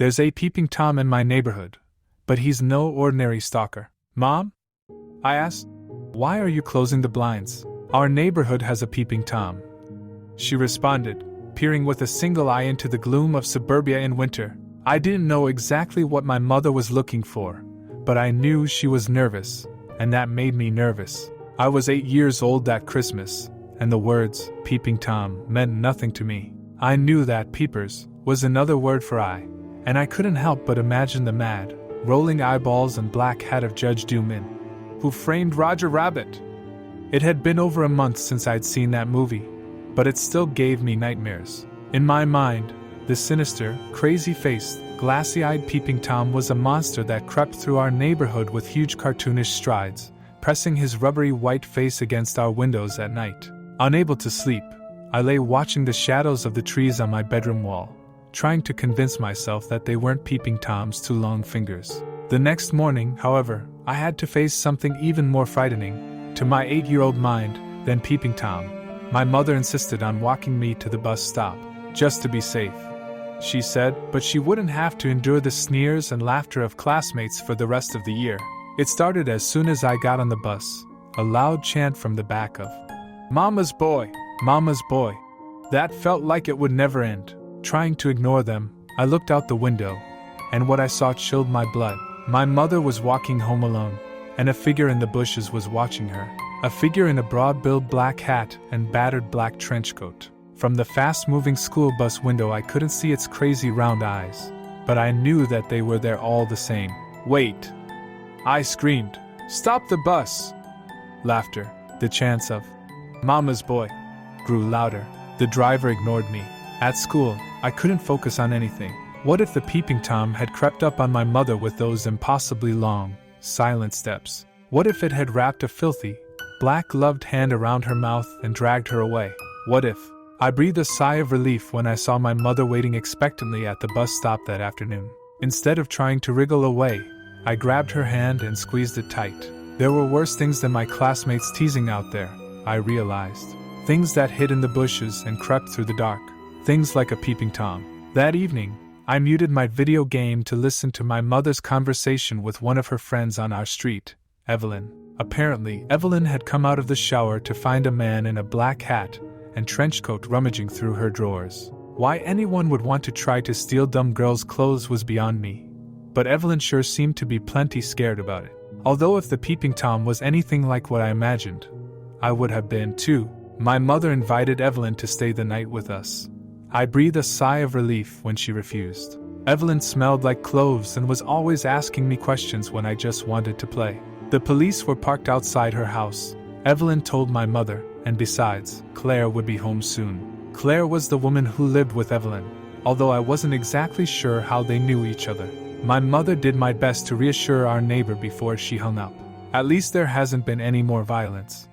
There's a peeping Tom in my neighborhood, but he's no ordinary stalker. Mom? I asked. Why are you closing the blinds? Our neighborhood has a peeping Tom. She responded, peering with a single eye into the gloom of suburbia in winter. I didn't know exactly what my mother was looking for, but I knew she was nervous, and that made me nervous. I was 8 years old that Christmas, and the words, peeping Tom, meant nothing to me. I knew that peepers was another word for eye, and I couldn't help but imagine the mad, rolling eyeballs and black hat of Judge Doom Who Framed Roger Rabbit. It had been over a month since I'd seen that movie, but it still gave me nightmares. In my mind, the sinister, crazy-faced, glassy-eyed peeping Tom was a monster that crept through our neighborhood with huge cartoonish strides, pressing his rubbery white face against our windows at night. Unable to sleep, I lay watching the shadows of the trees on my bedroom wall, trying to convince myself that they weren't peeping Tom's two long fingers. The next morning, however, I had to face something even more frightening, to my 8-year-old mind, than peeping Tom. My mother insisted on walking me to the bus stop, just to be safe, she said, but she wouldn't have to endure the sneers and laughter of classmates for the rest of the year. It started as soon as I got on the bus, a loud chant from the back of Mama's boy, Mama's boy. That felt like it would never end. Trying to ignore them, I looked out the window, and what I saw chilled my blood. My mother was walking home alone, and a figure in the bushes was watching her. A figure in a broad-billed black hat and battered black trench coat. From the fast-moving school bus window I couldn't see its crazy round eyes, but I knew that they were there all the same. Wait! I screamed. Stop the bus! Laughter, the chants of Mama's boy, grew louder. The driver ignored me. At school, I couldn't focus on anything. What if the peeping Tom had crept up on my mother with those impossibly long, silent steps? What if it had wrapped a filthy, black-gloved hand around her mouth and dragged her away? What if? I breathed a sigh of relief when I saw my mother waiting expectantly at the bus stop that afternoon. Instead of trying to wriggle away, I grabbed her hand and squeezed it tight. There were worse things than my classmates teasing out there, I realized. Things that hid in the bushes and crept through the dark. Things like a peeping Tom. That evening, I muted my video game to listen to my mother's conversation with one of her friends on our street, Evelyn. Apparently, Evelyn had come out of the shower to find a man in a black hat and trench coat rummaging through her drawers. Why anyone would want to try to steal dumb girls' clothes was beyond me, but Evelyn sure seemed to be plenty scared about it. Although if the peeping Tom was anything like what I imagined, I would have been too. My mother invited Evelyn to stay the night with us. I breathed a sigh of relief when she refused. Evelyn smelled like cloves and was always asking me questions when I just wanted to play. The police were parked outside her house, Evelyn told my mother, and besides, Claire would be home soon. Claire was the woman who lived with Evelyn, although I wasn't exactly sure how they knew each other. My mother did my best to reassure our neighbor before she hung up. At least there hasn't been any more violence,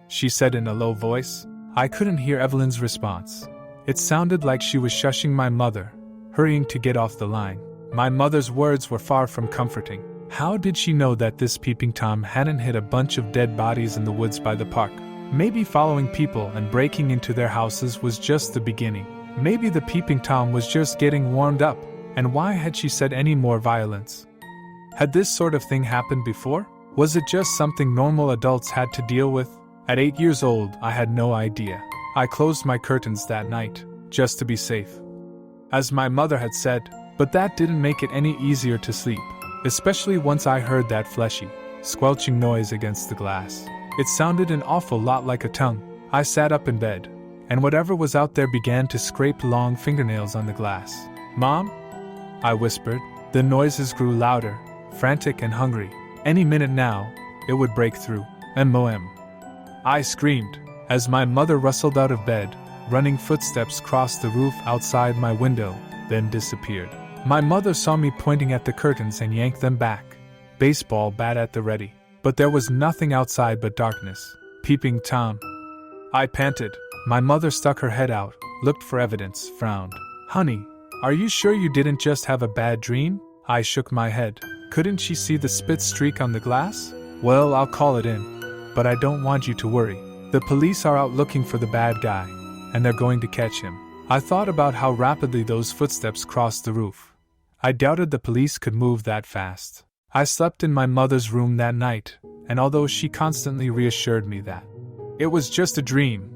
she said in a low voice. I couldn't hear Evelyn's response. It sounded like she was shushing my mother, hurrying to get off the line. My mother's words were far from comforting. How did she know that this peeping Tom hadn't hid a bunch of dead bodies in the woods by the park? Maybe following people and breaking into their houses was just the beginning. Maybe the peeping Tom was just getting warmed up, and why had she said any more violence? Had this sort of thing happened before? Was it just something normal adults had to deal with? At 8 years old, I had no idea. I closed my curtains that night, just to be safe, as my mother had said, but that didn't make it any easier to sleep, especially once I heard that fleshy, squelching noise against the glass. It sounded an awful lot like a tongue. I sat up in bed, and whatever was out there began to scrape long fingernails on the glass. Mom? I whispered. The noises grew louder, frantic and hungry. Any minute now, it would break through. M.O.M. I screamed, as my mother rustled out of bed. Running footsteps crossed the roof outside my window, then disappeared. My mother saw me pointing at the curtains and yanked them back, baseball bat at the ready. But there was nothing outside but darkness. Peeping Tom. I panted. My mother stuck her head out, looked for evidence, frowned. Honey, are you sure you didn't just have a bad dream? I shook my head. Couldn't she see the spit streak on the glass? Well, I'll call it in. But I don't want you to worry. The police are out looking for the bad guy, and they're going to catch him. I thought about how rapidly those footsteps crossed the roof. I doubted the police could move that fast. I slept in my mother's room that night, and although she constantly reassured me that it was just a dream,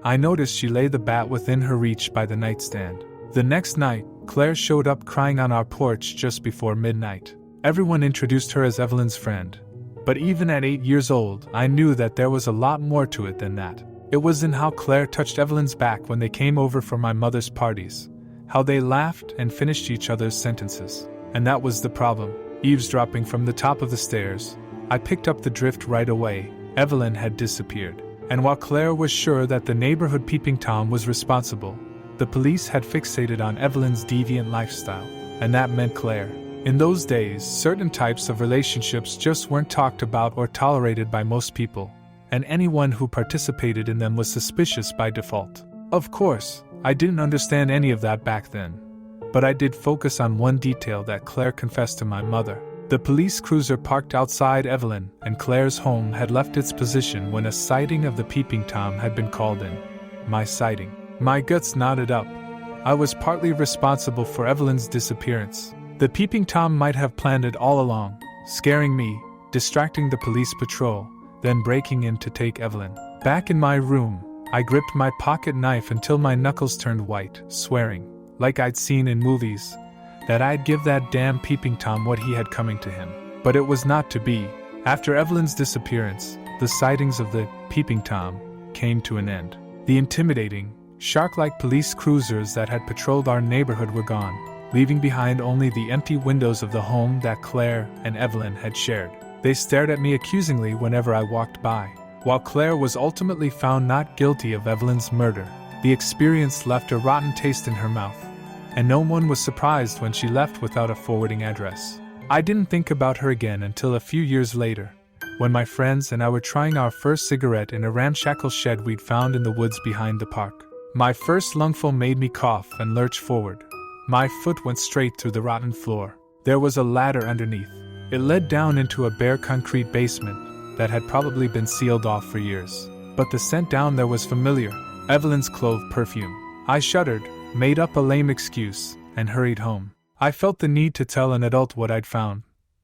I noticed she lay the bat within her reach by the nightstand. The next night, Claire showed up crying on our porch just before midnight. Everyone introduced her as Evelyn's friend, but even at 8 years old, I knew that there was a lot more to it than that. It was in how Claire touched Evelyn's back when they came over for my mother's parties, how they laughed and finished each other's sentences. And that was the problem. Eavesdropping from the top of the stairs, I picked up the drift right away. Evelyn had disappeared. And while Claire was sure that the neighborhood peeping Tom was responsible, the police had fixated on Evelyn's deviant lifestyle, and that meant Claire. In those days, certain types of relationships just weren't talked about or tolerated by most people, and anyone who participated in them was suspicious by default. Of course, I didn't understand any of that back then, but I did focus on one detail that Claire confessed to my mother. The police cruiser parked outside Evelyn and Claire's home had left its position when a sighting of the peeping Tom had been called in. My sighting. My guts knotted up. I was partly responsible for Evelyn's disappearance. The peeping Tom might have planned it all along, scaring me, distracting the police patrol, then breaking in to take Evelyn. Back in my room, I gripped my pocket knife until my knuckles turned white, swearing, like I'd seen in movies, that I'd give that damn peeping Tom what he had coming to him. But it was not to be. After Evelyn's disappearance, the sightings of the peeping Tom came to an end. The intimidating, shark-like police cruisers that had patrolled our neighborhood were gone, leaving behind only the empty windows of the home that Claire and Evelyn had shared. They stared at me accusingly whenever I walked by. While Claire was ultimately found not guilty of Evelyn's murder, the experience left a rotten taste in her mouth, and no one was surprised when she left without a forwarding address. I didn't think about her again until a few years later, when my friends and I were trying our first cigarette in a ramshackle shed we'd found in the woods behind the park. My first lungful made me cough and lurch forward. My foot went straight through the rotten floor. There was a ladder underneath. It led down into a bare concrete basement that had probably been sealed off for years. But the scent down there was familiar, Evelyn's clove perfume. I shuddered, made up a lame excuse, and hurried home. I felt the need to tell an adult what I'd found,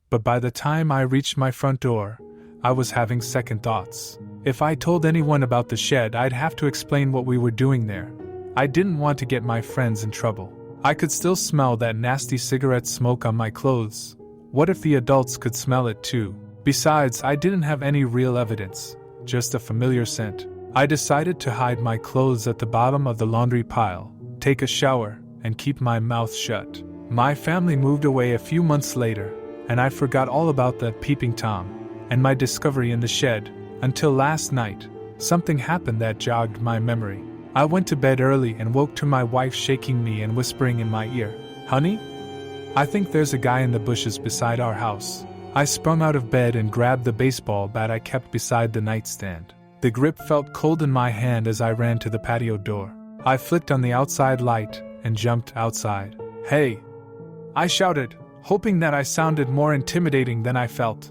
but by the time I reached my front door, I was having second thoughts. If I told anyone about the shed, I'd have to explain what we were doing there. I didn't want to get my friends in trouble. I could still smell that nasty cigarette smoke on my clothes. What if the adults could smell it too? Besides, I didn't have any real evidence, just a familiar scent. I decided to hide my clothes at the bottom of the laundry pile, take a shower, and keep my mouth shut. My family moved away a few months later, and I forgot all about the peeping Tom and my discovery in the shed, until last night. Something happened that jogged my memory. I went to bed early and woke to my wife shaking me and whispering in my ear, "Honey, I think there's a guy in the bushes beside our house." I sprung out of bed and grabbed the baseball bat I kept beside the nightstand. The grip felt cold in my hand as I ran to the patio door. I flicked on the outside light and jumped outside. "Hey!" I shouted, hoping that I sounded more intimidating than I felt.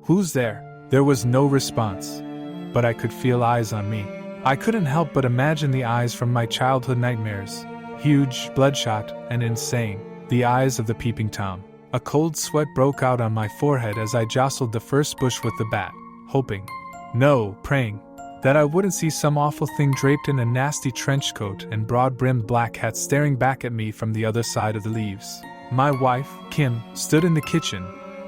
"Who's there?" There was no response, but I could feel eyes on me. I couldn't help but imagine the eyes from my childhood nightmares, huge, bloodshot, and insane, the eyes of the peeping Tom. A cold sweat broke out on my forehead as I jostled the first bush with the bat, hoping, no, praying, that I wouldn't see some awful thing draped in a nasty trench coat and broad-brimmed black hat staring back at me from the other side of the leaves. My wife, Kim, stood in the kitchen,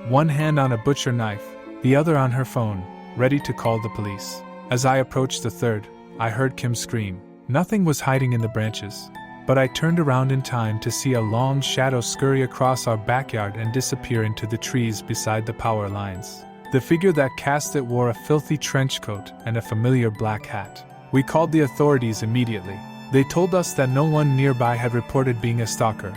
one hand on a butcher knife, the other on her phone, ready to call the police. As I approached the third, I heard Kim scream. Nothing was hiding in the branches, but I turned around in time to see a long shadow scurry across our backyard and disappear into the trees beside the power lines. The figure that cast it wore a filthy trench coat and a familiar black hat. We called the authorities immediately. They told us that no one nearby had reported being a stalker,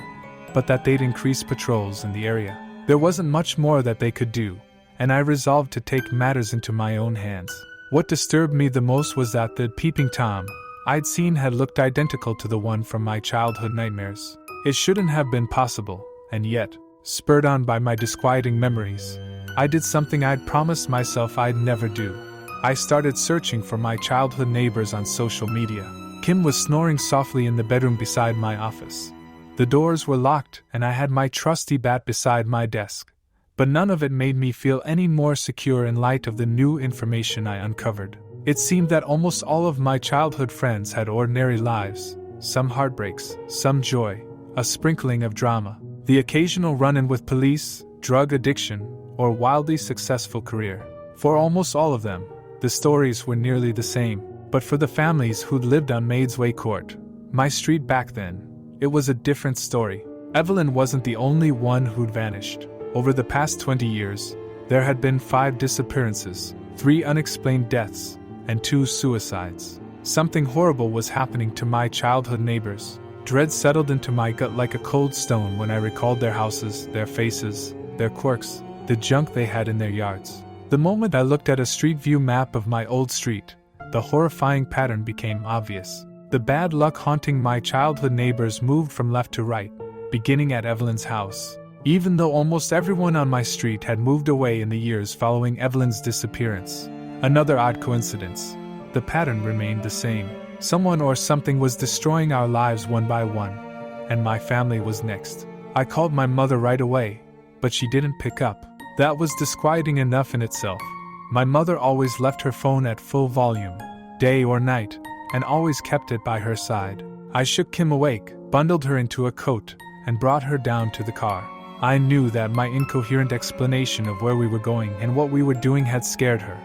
but that they'd increase patrols in the area. There wasn't much more that they could do, and I resolved to take matters into my own hands. What disturbed me the most was that the peeping Tom I'd seen had looked identical to the one from my childhood nightmares. It shouldn't have been possible, and yet, spurred on by my disquieting memories, I did something I'd promised myself I'd never do. I started searching for my childhood neighbors on social media. Kim was snoring softly in the bedroom beside my office. The doors were locked, and I had my trusty bat beside my desk. But none of it made me feel any more secure in light of the new information I uncovered. It seemed that almost all of my childhood friends had ordinary lives, some heartbreaks, some joy, a sprinkling of drama, the occasional run-in with police, drug addiction, or wildly successful career. For almost all of them, the stories were nearly the same. But for the families who'd lived on Maid's Way Court, my street back then, it was a different story. Evelyn wasn't the only one who'd vanished. Over the past 20 years, there had been 5 disappearances, 3 unexplained deaths, and 2 suicides. Something horrible was happening to my childhood neighbors. Dread settled into my gut like a cold stone when I recalled their houses, their faces, their quirks, the junk they had in their yards. The moment I looked at a street view map of my old street, the horrifying pattern became obvious. The bad luck haunting my childhood neighbors moved from left to right, beginning at Evelyn's house. Even though almost everyone on my street had moved away in the years following Evelyn's disappearance. Another odd coincidence. The pattern remained the same. Someone or something was destroying our lives one by one, and my family was next. I called my mother right away, but she didn't pick up. That was disquieting enough in itself. My mother always left her phone at full volume, day or night, and always kept it by her side. I shook Kim awake, bundled her into a coat, and brought her down to the car. I knew that my incoherent explanation of where we were going and what we were doing had scared her.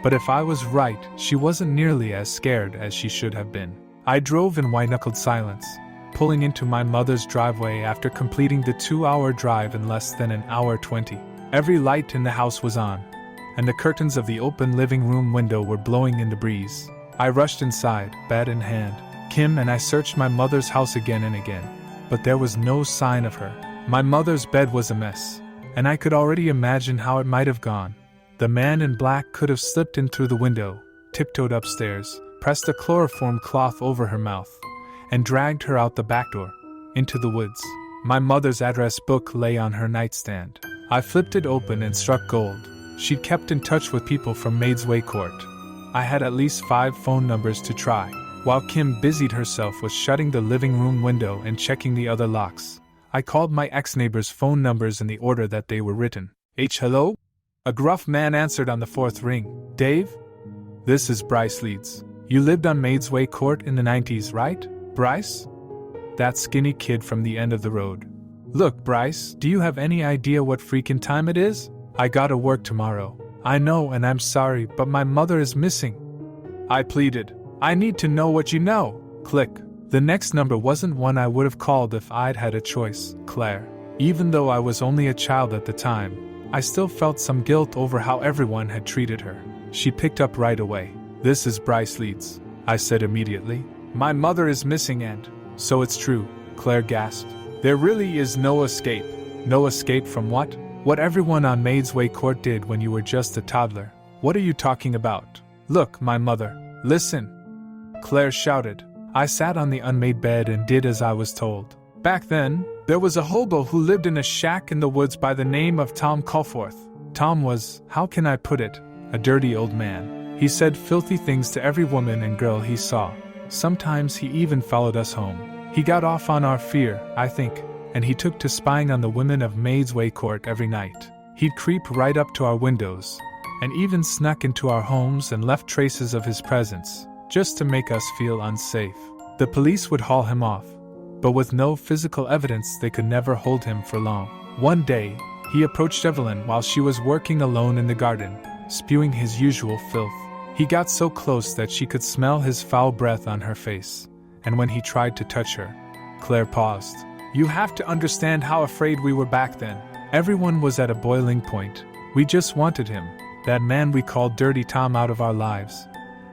But if I was right, she wasn't nearly as scared as she should have been. I drove in white-knuckled silence, pulling into my mother's driveway after completing the 2-hour drive in less than an hour 20. Every light in the house was on, and the curtains of the open living room window were blowing in the breeze. I rushed inside, bat in hand. Kim and I searched my mother's house again and again, but there was no sign of her. My mother's bed was a mess, and I could already imagine how it might have gone. The man in black could have slipped in through the window, tiptoed upstairs, pressed a chloroform cloth over her mouth, and dragged her out the back door, into the woods. My mother's address book lay on her nightstand. I flipped it open and struck gold. She'd kept in touch with people from Maid's Way Court. I had at least 5 phone numbers to try, while Kim busied herself with shutting the living room window and checking the other locks. I called my ex-neighbors' phone numbers in the order that they were written. Hello? A gruff man answered on the 4th ring. Dave? This is Bryce Leeds. You lived on Maid's Way Court in the 90s, right? Bryce? That skinny kid from the end of the road. Look, Bryce, do you have any idea what freaking time it is? I gotta work tomorrow. I know, and I'm sorry, but my mother is missing. I pleaded. I need to know what you know. Click. The next number wasn't one I would have called if I'd had a choice. Claire. Even though I was only a child at the time, I still felt some guilt over how everyone had treated her. She picked up right away. This is Bryce Leeds, I said immediately. My mother is missing and... So it's true, Claire gasped. There really is no escape. No escape from what? What everyone on Maid's Way Court did when you were just a toddler. What are you talking about? Look, my mother. Listen. Claire shouted. I sat on the unmade bed and did as I was told. Back then, there was a hobo who lived in a shack in the woods by the name of Tom Culforth. Tom was, how can I put it, a dirty old man. He said filthy things to every woman and girl he saw. Sometimes he even followed us home. He got off on our fear, I think, and he took to spying on the women of Maid's Way Court every night. He'd creep right up to our windows, and even snuck into our homes and left traces of his presence, just to make us feel unsafe. The police would haul him off, but with no physical evidence they could never hold him for long. One day, he approached Evelyn while she was working alone in the garden, spewing his usual filth. He got so close that she could smell his foul breath on her face, and when he tried to touch her, Claire paused. You have to understand how afraid we were back then. Everyone was at a boiling point. We just wanted him, that man we called Dirty Tom, out of our lives.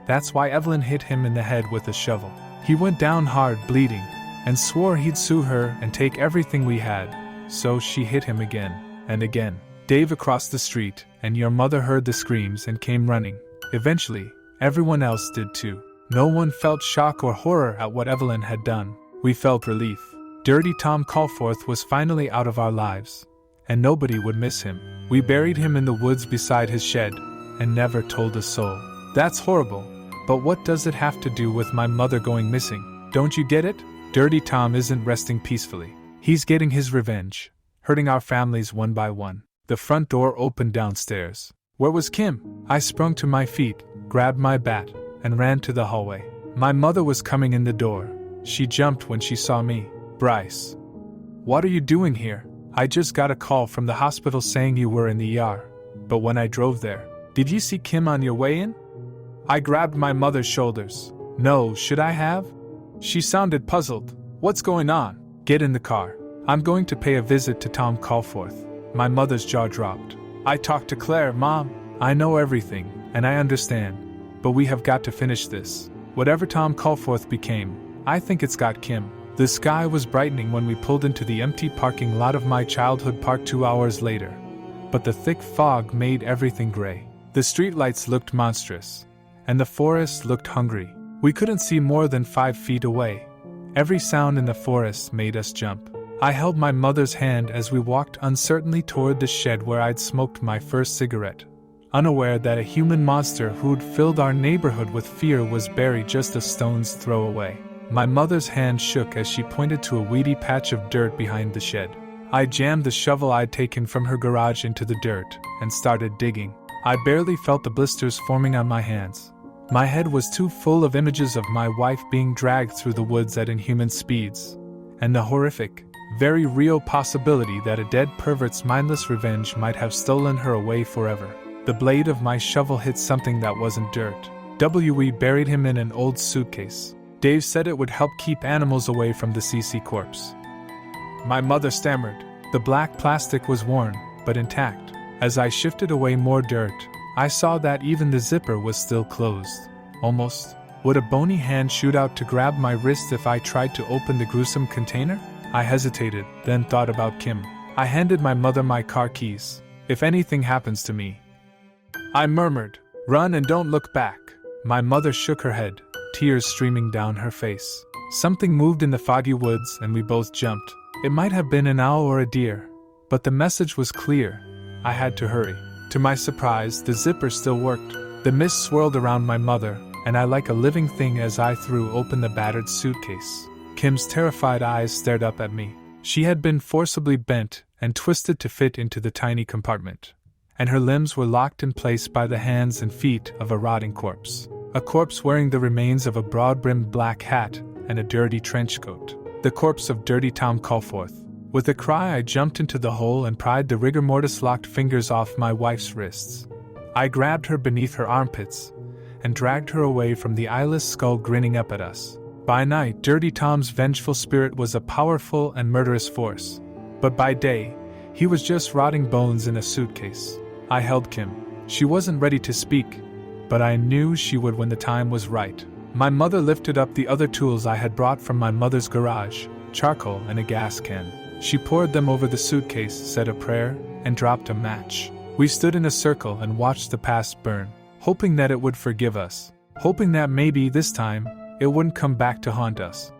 That's why Evelyn hit him in the head with a shovel. He went down hard, bleeding, and swore he'd sue her and take everything we had, so she hit him again, and again. Dave across the street, and your mother heard the screams and came running. Eventually, everyone else did too. No one felt shock or horror at what Evelyn had done. We felt relief. Dirty Tom Culforth was finally out of our lives, and nobody would miss him. We buried him in the woods beside his shed, and never told a soul. That's horrible, but what does it have to do with my mother going missing? Don't you get it? Dirty Tom isn't resting peacefully. He's getting his revenge, hurting our families one by one. The front door opened downstairs. Where was Kim? I sprung to my feet, grabbed my bat, and ran to the hallway. My mother was coming in the door. She jumped when she saw me. Bryce. What are you doing here? I just got a call from the hospital saying you were in the ER. But when I drove there, did you see Kim on your way in? I grabbed my mother's shoulders. No, should I have? She sounded puzzled. What's going on? Get in the car. I'm going to pay a visit to Tom Calforth. My mother's jaw dropped. I talked to Claire, Mom. I know everything, and I understand. But we have got to finish this. Whatever Tom Calforth became, I think it's got Kim. The sky was brightening when we pulled into the empty parking lot of my childhood park 2 hours later. But the thick fog made everything gray. The streetlights looked monstrous, and the forest looked hungry. We couldn't see more than 5 feet away. Every sound in the forest made us jump. I held my mother's hand as we walked uncertainly toward the shed where I'd smoked my first cigarette, unaware that a human monster who'd filled our neighborhood with fear was buried just a stone's throw away. My mother's hand shook as she pointed to a weedy patch of dirt behind the shed. I jammed the shovel I'd taken from her garage into the dirt and started digging. I barely felt the blisters forming on my hands. My head was too full of images of my wife being dragged through the woods at inhuman speeds, and the horrific, very real possibility that a dead pervert's mindless revenge might have stolen her away forever. The blade of my shovel hit something that wasn't dirt. We buried him in an old suitcase. Dave said it would help keep animals away from the CC corpse. My mother stammered. The black plastic was worn, but intact. As I shifted away more dirt, I saw that even the zipper was still closed. Almost. Would a bony hand shoot out to grab my wrist if I tried to open the gruesome container? I hesitated, then thought about Kim. I handed my mother my car keys. If anything happens to me, I murmured, run and don't look back. My mother shook her head, tears streaming down her face. Something moved in the foggy woods and we both jumped. It might have been an owl or a deer, but the message was clear. I had to hurry. To my surprise, the zipper still worked. The mist swirled around my mother, and I like a living thing as I threw open the battered suitcase. Kim's terrified eyes stared up at me. She had been forcibly bent and twisted to fit into the tiny compartment, and her limbs were locked in place by the hands and feet of a rotting corpse. A corpse wearing the remains of a broad-brimmed black hat and a dirty trench coat. The corpse of Dirty Tom Calforth. With a cry, I jumped into the hole and pried the rigor mortis-locked fingers off my wife's wrists. I grabbed her beneath her armpits and dragged her away from the eyeless skull grinning up at us. By night, Dirty Tom's vengeful spirit was a powerful and murderous force. But by day, he was just rotting bones in a suitcase. I held Kim. She wasn't ready to speak, but I knew she would when the time was right. My mother lifted up the other tools I had brought from my mother's garage, charcoal and a gas can. She poured them over the suitcase, said a prayer, and dropped a match. We stood in a circle and watched the past burn, hoping that it would forgive us, hoping that maybe this time, it wouldn't come back to haunt us.